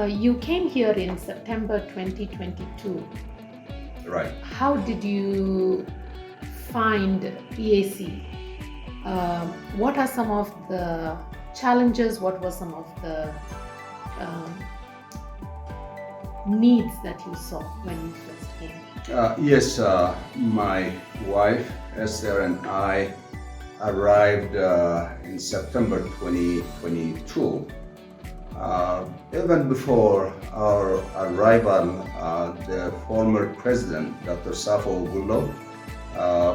You came here in September 2022. Right. How did you find EAC? What are some of the challenges? What were some of the needs that you saw when you first came? Yes, my wife Esther and I arrived in September 2022. Even before our arrival, the former president, Dr. Safo Gullo,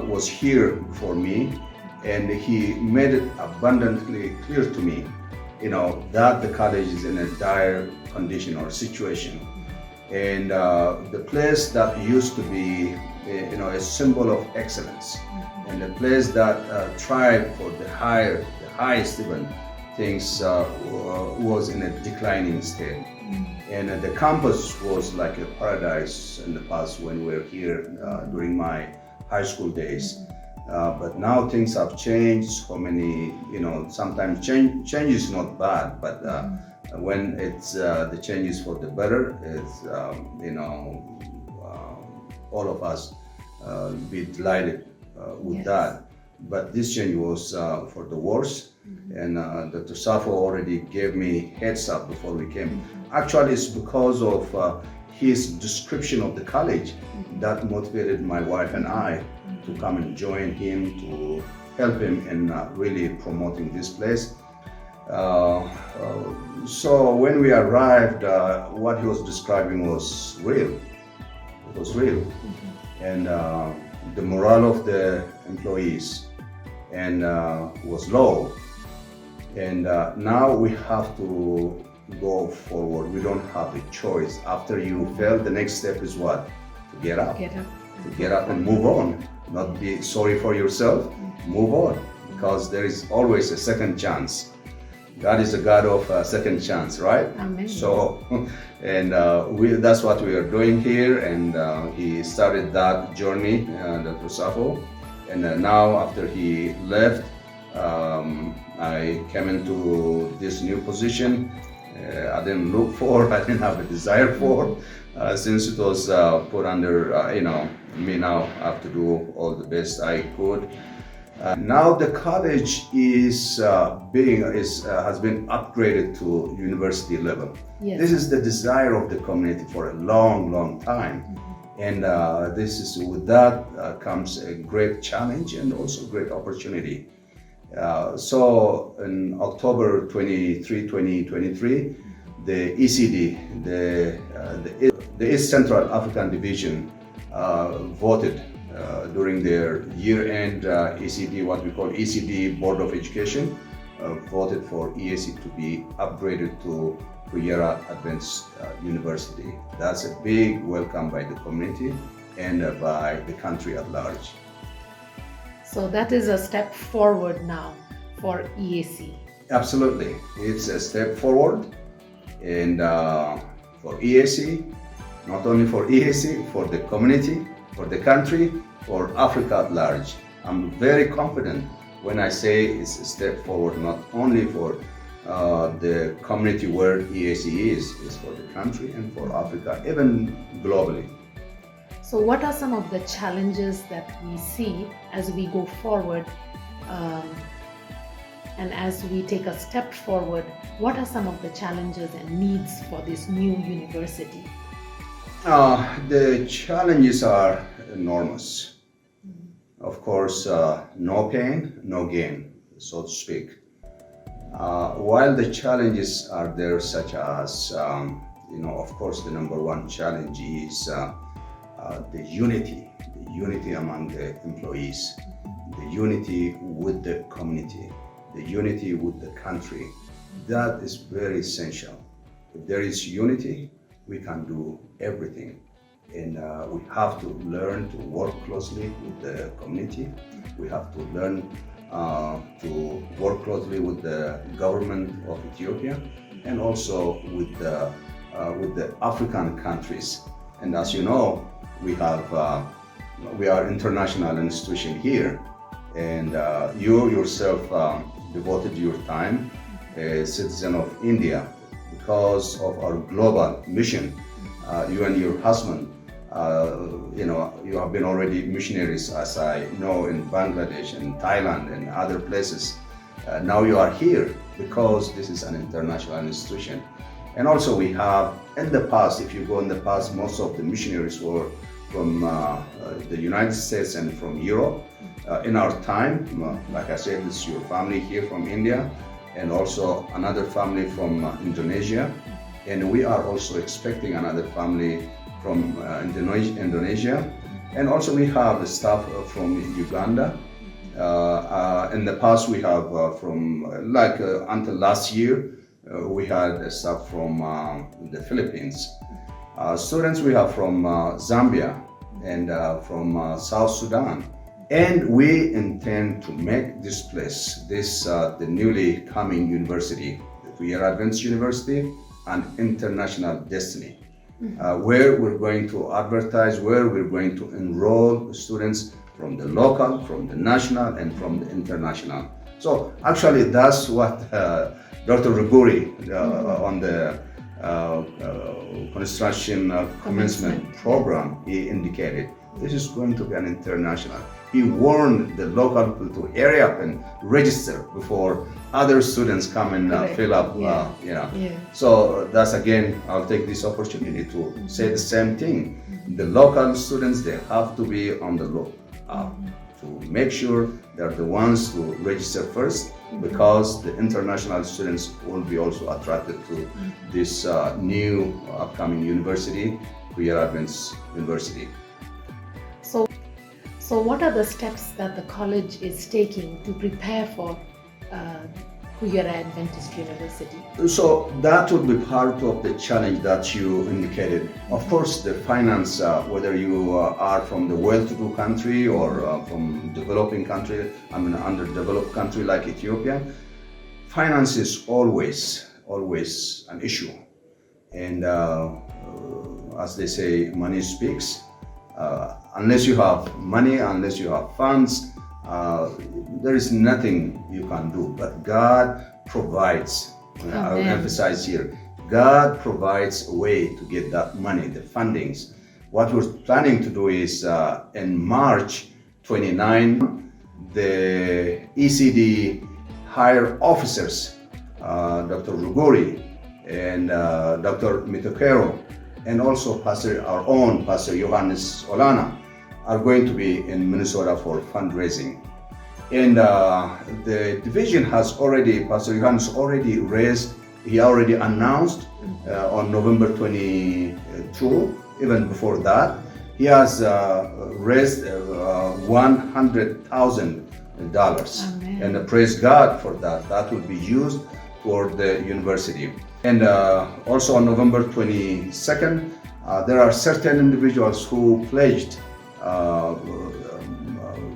was here before me, and he made it abundantly clear to me, that the college is in a dire condition or situation. And the place that used to be, a symbol of excellence, and a place that tried for the highest even things, was in a declining state. And the campus was like a paradise in the past when we were here during my high school days. But now things have changed. So many, sometimes change is not bad, but when it's the change is for the better, it's all of us be delighted with that. But this change was for the worse, and Dr. Safo already gave me heads up before we came. Actually, it's because of his description of the college that motivated my wife and I to come and join him, to help him in really promoting this place. So when we arrived, what he was describing was real. It was real. And the morale of the employees was low. And now we have to go forward. We don't have a choice. After you fail, the next step is what? To get up. To get up and move on. Not be sorry for yourself. Move on, because there is always a second chance. God is a God of second chance, right? Amen. So, and that's what we are doing here. And he started that journey, Dr. Safo. And now, after he left, I came into this new position. I didn't look for, I didn't have a desire for, since it was put under, me now. I have to do all the best I could. Now the college is has been upgraded to university level. Yes. This is the desire of the community for a long, long time. And with that comes a great challenge and also great opportunity. So in October 23, 2023, the ECD, the East Central African Division, voted during their year-end ECD, what we call ECD Board of Education, voted for EAC to be upgraded to Kuyera Adventist University. That's a big welcome by the community and by the country at large. So that is a step forward now for EAC. Absolutely. It's a step forward, and for EAC, not only for EAC, for the community, for the country, for Africa at large. I'm very confident when I say it's a step forward, not only for the community where EAC is, it's for the country and for Africa, even globally. So what are some of the challenges that we see as we go forward, and as we take a step forward? What are some of the challenges and needs for this new university? The challenges are enormous. Of course, no pain, no gain, so to speak. While the challenges are there, such as, of course, the number one challenge is the unity among the employees, the unity with the community, the unity with the country. That is very essential. If there is unity, we can do everything. And we have to learn to work closely with the community. We have to learn to work closely with the government of Ethiopia and also with the African countries. And as you know, we are international institution here, and you yourself devoted your time, a citizen of India, because of our global mission. You and your husband, you have been already missionaries, as I know, in Bangladesh and Thailand and other places. Now you are here because this is an international institution. And also we have, in the past, if you go in the past, most of the missionaries were from the United States and from Europe. In our time, like I said, this is your family here from India, and also another family from Indonesia. And we are also expecting another family from Indonesia. And also we have staff from Uganda. In the past, we have until last year, we had staff from the Philippines. Students we have from Zambia and from South Sudan. And we intend to make this place, the newly coming university, the Kuyera Adventist University, an international destiny, where we're going to advertise, where we're going to enroll students from the local, from the national, and from the international. So actually that's what Dr. Ruguri on the construction commencement program, he indicated. This is going to be an international. He warned the local people to hurry up and register before other students come and fill up. So that's, again, I'll take this opportunity to say the same thing. The local students, they have to be on the look to make sure they're the ones to register first, because the international students will be also attracted to this new upcoming university, Kuyera Adventist University. So what are the steps that the college is taking to prepare for Kuyera Adventist University? So that would be part of the challenge that you indicated. Of course, the finance, whether you are from the well-to-do country or from developing country, underdeveloped country like Ethiopia, finance is always an issue. And as they say, money speaks. Unless you have money, unless you have funds, there is nothing you can do. But God provides. I will emphasize here, God provides a way to get that money, the fundings. What we're planning to do is in March 29, the ECD higher officers, Dr. Ruguri and Dr. Mitokero, and also our own Pastor Johannes Olana, are going to be in Minnesota for fundraising. And the division has already, Pastor Johannes already raised, he already announced on November 22, even before that, he has raised $100,000. And praise God for that. That will be used for the university. And also on November 22nd, there are certain individuals who pledged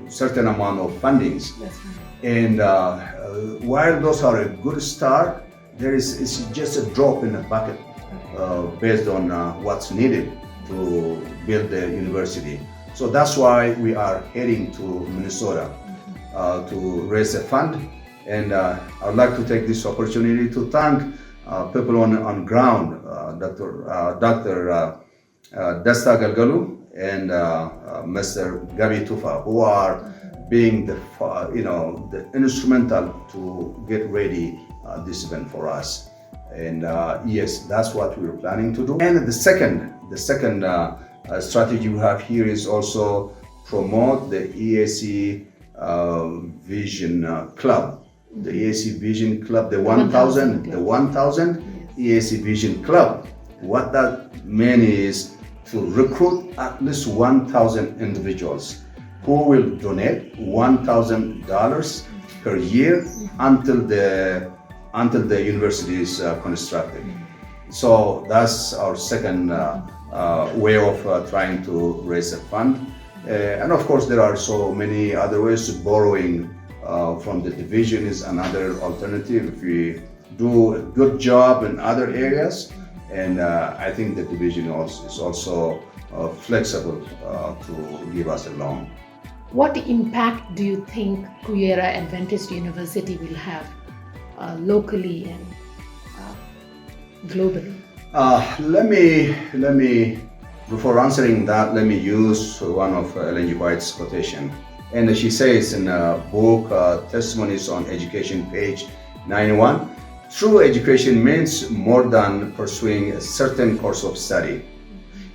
certain amount of fundings. That's right. And while those are a good start, it's just a drop in the bucket based on what's needed to build the university. So that's why we are heading to Minnesota to raise a fund. And I'd like to take this opportunity to thank people on ground, Dr. Dasta Galgalu and Mr. Gabi Tufa, who are being the instrumental to get ready this event for us. And yes, that's what we're planning to do. And the second strategy we have here is also promote the EAC Vision Club. The EAC Vision Club, the 1,000 EAC Vision Club. What that means is to recruit at least 1,000 individuals who will donate $1,000 per year until the university is constructed. So that's our second way of trying to raise a fund. And of course, there are so many other ways. Borrowing from the division is another alternative if we do a good job in other areas. And I think the division is also flexible to give us a loan. What impact do you think Kuyera Adventist University will have locally and globally? Let me, before answering that, let me use one of Ellen G. White's quotation. And she says in a book, Testimonies on Education, page 91, true education means more than pursuing a certain course of study.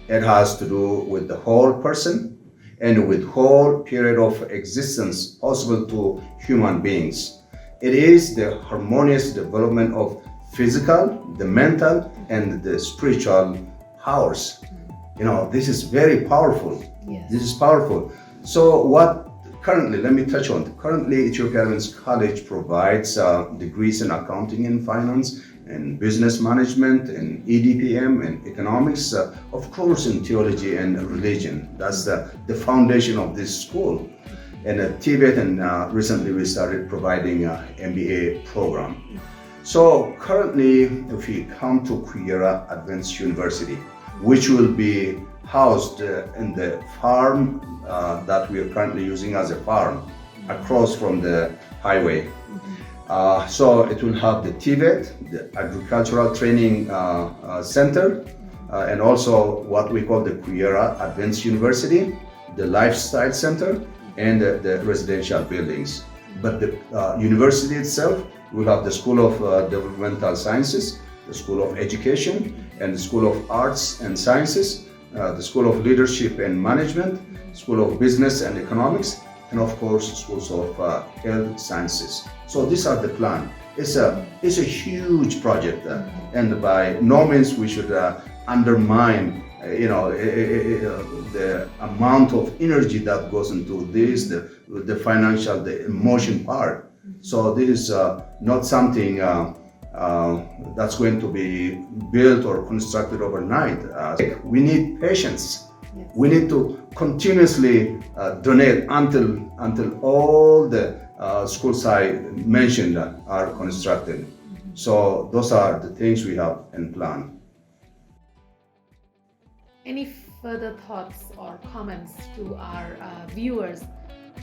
It has to do with the whole person and with whole period of existence possible to human beings. It is the harmonious development of physical, the mental, and the spiritual powers. This is very powerful. Yes. This is powerful. So what currently, let me touch on, currently Ethiopia Adventist College provides degrees in accounting and finance and business management and EDPM and economics, of course in theology and religion. That's the foundation of this school. And at Tibet, and recently we started providing an MBA program. So currently, if you come to Kuyera Adventist University, which will be housed in the farm that we are currently using as a farm across from the highway. So it will have the Tibet, the Agricultural Training Center, and also what we call the Kuyera Adventist University, the Lifestyle Center, and the residential buildings. But the university itself will have the School of Developmental Sciences, the School of Education, and the School of Arts and Sciences, the School of Leadership and Management, School of Business and Economics, and of course, schools of health sciences. So these are the plan. It's a huge project, and by no means we should undermine the amount of energy that goes into this, the financial, the emotion part. So this is not something that's going to be built or constructed overnight. We need patience. Yes. We need to continuously donate until all the schools I mentioned are constructed. So those are the things we have in plan. Any further thoughts or comments to our viewers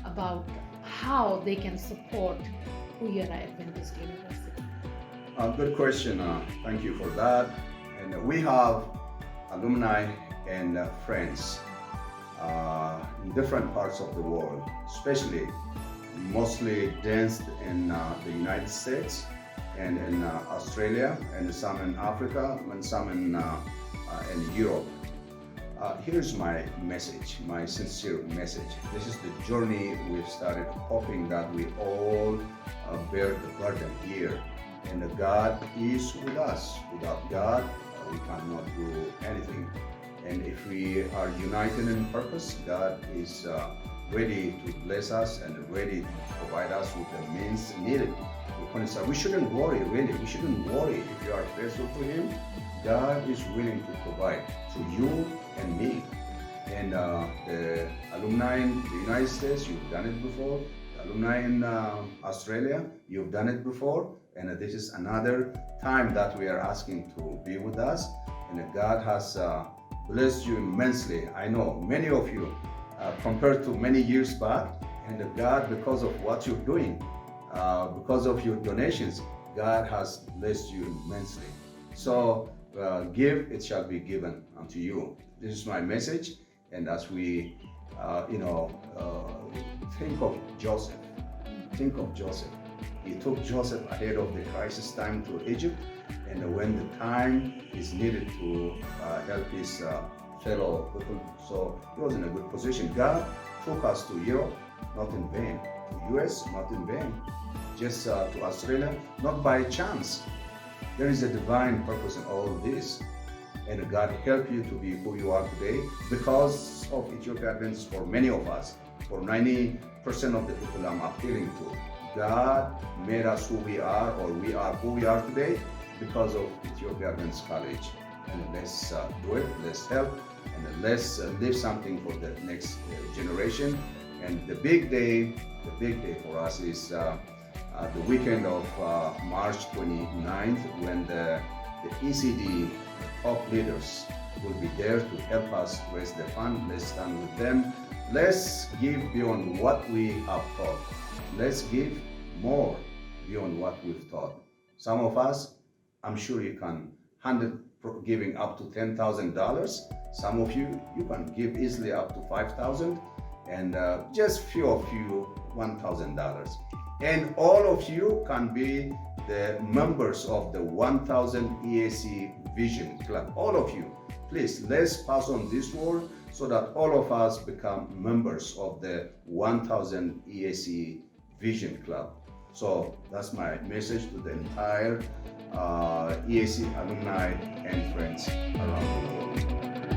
about how they can support Kuyera Adventist University? Good question. Thank you for that. And we have alumni and friends in different parts of the world, especially mostly dense in the United States and in Australia, and some in Africa, and some in Europe. Here's my message, my sincere message. This is the journey we've started, hoping that we all bear the burden here. And God is with us. Without God, we cannot do anything. And if we are united in purpose, God is ready to bless us and ready to provide us with the means needed. We shouldn't worry, really. We shouldn't worry. If you are faithful to Him, God is willing to provide to you and me. And the alumni in the United States, you've done it before. The alumni in Australia, you've done it before. And this is another time that we are asking to be with us. And God has blessed you immensely. I know many of you, compared to many years back, and God, because of what you're doing, because of your donations, God has blessed you immensely. So give, it shall be given unto you. This is my message. And as we, think of Joseph. He took Joseph ahead of the crisis time to Egypt, and when the time is needed to help his fellow people, so he was in a good position. God took us to Europe, not in vain. To US, not in vain. Just to Australia, not by chance. There is a divine purpose in all this. And God help you to be who you are today because of Ethiopia Adventist. For many of us, for 90% of the people I'm appealing to, God made us who we are, or we are who we are today because of Ethiopia Adventist College. And let's do it, let's help, and let's leave something for the next generation. And the big day for us is the weekend of March 29th, when the ECD top leaders will be there to help us raise the fund. Let's stand with them. Let's give beyond what we have taught. Let's give more beyond what we've taught. Some of us, I'm sure you can 100 giving up to $10,000. Some of you can give easily up to $5,000, and just few of you $1,000. And all of you can be the members of the 1000 EAC Vision Club. All of you, please, let's pass on this word so that all of us become members of the 1000 EAC Vision Club. So that's my message to the entire EAC alumni and friends around the world.